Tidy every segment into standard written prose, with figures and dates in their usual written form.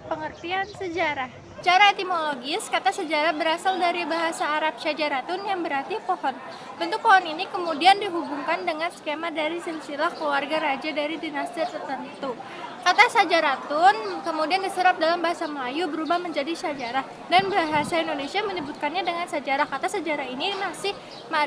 Pengertian sejarah. Secara etimologis, kata sejarah berasal dari bahasa Arab syajaratun yang berarti pohon. Bentuk pohon ini kemudian dihubungkan dengan skema dari silsilah keluarga raja dari dinasti tertentu. Kata syajaratun kemudian diserap dalam bahasa Melayu berubah menjadi syajarah, dan bahasa Indonesia menyebutkannya dengan sejarah. Kata sejarah ini masih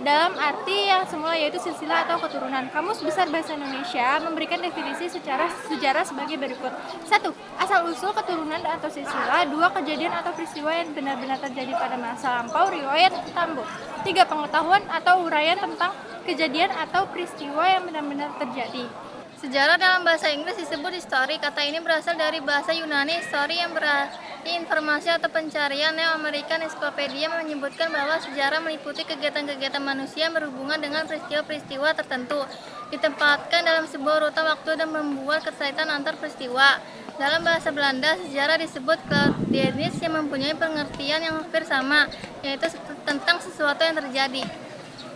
dalam arti yang semula, yaitu silsilah atau keturunan. Kamus Besar Bahasa Indonesia memberikan definisi secara sejarah sebagai berikut. 1. Asal-usul keturunan atau silsilah. 2. Kejadian atau peristiwa yang benar-benar terjadi pada masa lampau, riwayat tambur. 3. Pengetahuan atau uraian tentang kejadian atau peristiwa yang benar-benar terjadi. Sejarah dalam bahasa Inggris disebut history. Kata ini berasal dari bahasa Yunani history yang berarti informasi atau pencarian. Neo-American Encyclopedia menyebutkan bahwa sejarah meliputi kegiatan-kegiatan manusia yang berhubungan dengan peristiwa-peristiwa tertentu, ditempatkan dalam sebuah urutan waktu dan membuat keterkaitan antar peristiwa. Dalam bahasa Belanda, sejarah disebut geschiedenis yang mempunyai pengertian yang hampir sama, yaitu tentang sesuatu yang terjadi.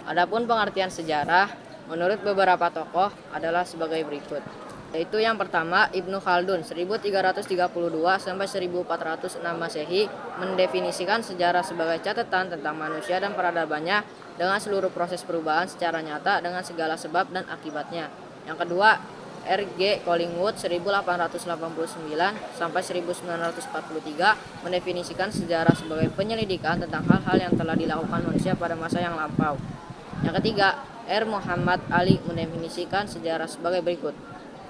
Adapun pengertian sejarah menurut beberapa tokoh adalah sebagai berikut, yaitu yang pertama Ibnu Khaldun 1332 sampai 1406 Masehi mendefinisikan sejarah sebagai catatan tentang manusia dan peradabannya dengan seluruh proses perubahan secara nyata dengan segala sebab dan akibatnya. Yang kedua R.G. Collingwood 1889 sampai 1943 mendefinisikan sejarah sebagai penyelidikan tentang hal-hal yang telah dilakukan manusia pada masa yang lampau. Yang ketiga, R. Muhammad Ali mendefinisikan sejarah sebagai berikut.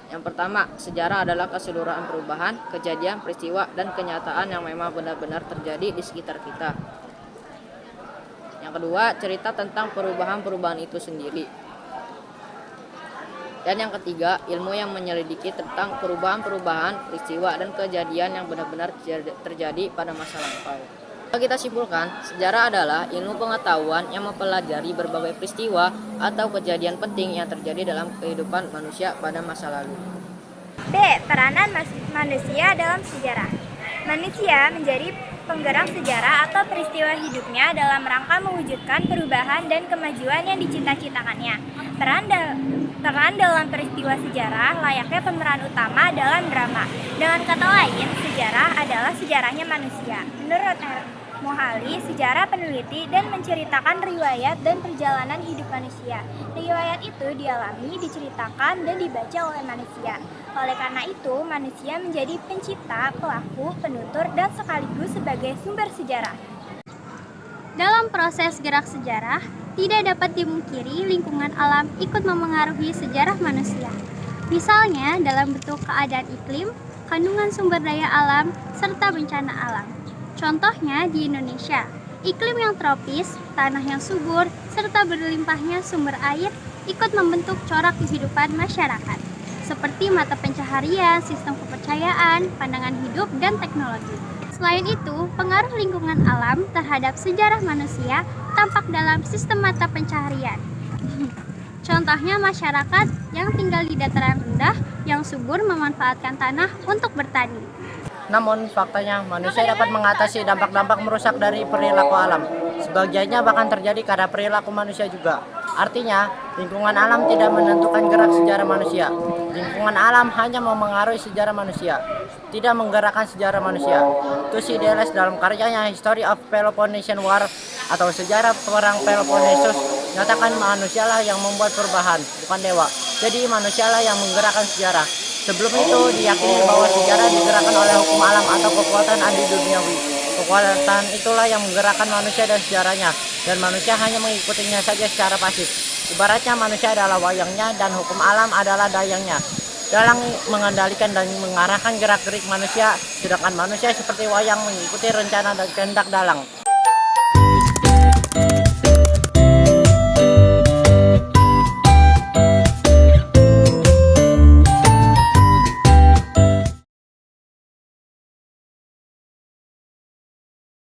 Yang pertama, sejarah adalah keseluruhan perubahan, kejadian, peristiwa, dan kenyataan yang memang benar-benar terjadi di sekitar kita. Yang kedua, cerita tentang perubahan-perubahan itu sendiri. Dan yang ketiga, ilmu yang menyelidiki tentang perubahan-perubahan, peristiwa, dan kejadian yang benar-benar terjadi pada masa lampau. Kita simpulkan, sejarah adalah ilmu pengetahuan yang mempelajari berbagai peristiwa atau kejadian penting yang terjadi dalam kehidupan manusia pada masa lalu. B. Peranan manusia dalam sejarah. Manusia menjadi penggerak sejarah atau peristiwa hidupnya dalam rangka mewujudkan perubahan dan kemajuan yang dicita-citakannya. Peran dalam peristiwa sejarah layaknya pemeran utama dalam drama. Dengan kata lain, sejarah adalah sejarahnya manusia. Menurut R. Mohali, sejarah peneliti dan menceritakan riwayat dan perjalanan hidup manusia. Riwayat itu dialami, diceritakan, dan dibaca oleh manusia. Oleh karena itu, manusia menjadi pencipta, pelaku, penutur, dan sekaligus sebagai sumber sejarah. Dalam proses gerak sejarah, tidak dapat dimungkiri lingkungan alam ikut memengaruhi sejarah manusia. Misalnya dalam bentuk keadaan iklim, kandungan sumber daya alam, serta bencana alam. Contohnya di Indonesia, iklim yang tropis, tanah yang subur, serta berlimpahnya sumber air ikut membentuk corak kehidupan masyarakat, seperti mata pencaharian, sistem kepercayaan, pandangan hidup, dan teknologi. Selain itu, pengaruh lingkungan alam terhadap sejarah manusia tampak dalam sistem mata pencaharian. Contohnya masyarakat yang tinggal di dataran rendah yang subur memanfaatkan tanah untuk bertani. Namun faktanya manusia dapat mengatasi dampak-dampak merusak dari perilaku alam. Sebagiannya bahkan terjadi karena perilaku manusia juga. Artinya, lingkungan alam tidak menentukan gerak sejarah manusia. Lingkungan alam hanya memengaruhi sejarah manusia, tidak menggerakkan sejarah manusia. Thucydides dalam karyanya History of Peloponnesian War atau Sejarah Perang Peloponnesus menyatakan manusialah yang membuat perubahan, bukan dewa. Jadi manusialah yang menggerakkan sejarah. Sebelum itu diyakini bahwa sejarah digerakkan oleh hukum alam atau kekuatan adi duniawi. Kekuatan itulah yang menggerakkan manusia dan sejarahnya, dan manusia hanya mengikutinya saja secara pasif. Ibaratnya manusia adalah wayangnya dan hukum alam adalah dayangnya. Dalang mengendalikan dan mengarahkan gerak-gerik manusia, sedangkan manusia seperti wayang mengikuti rencana dan kehendak dalang.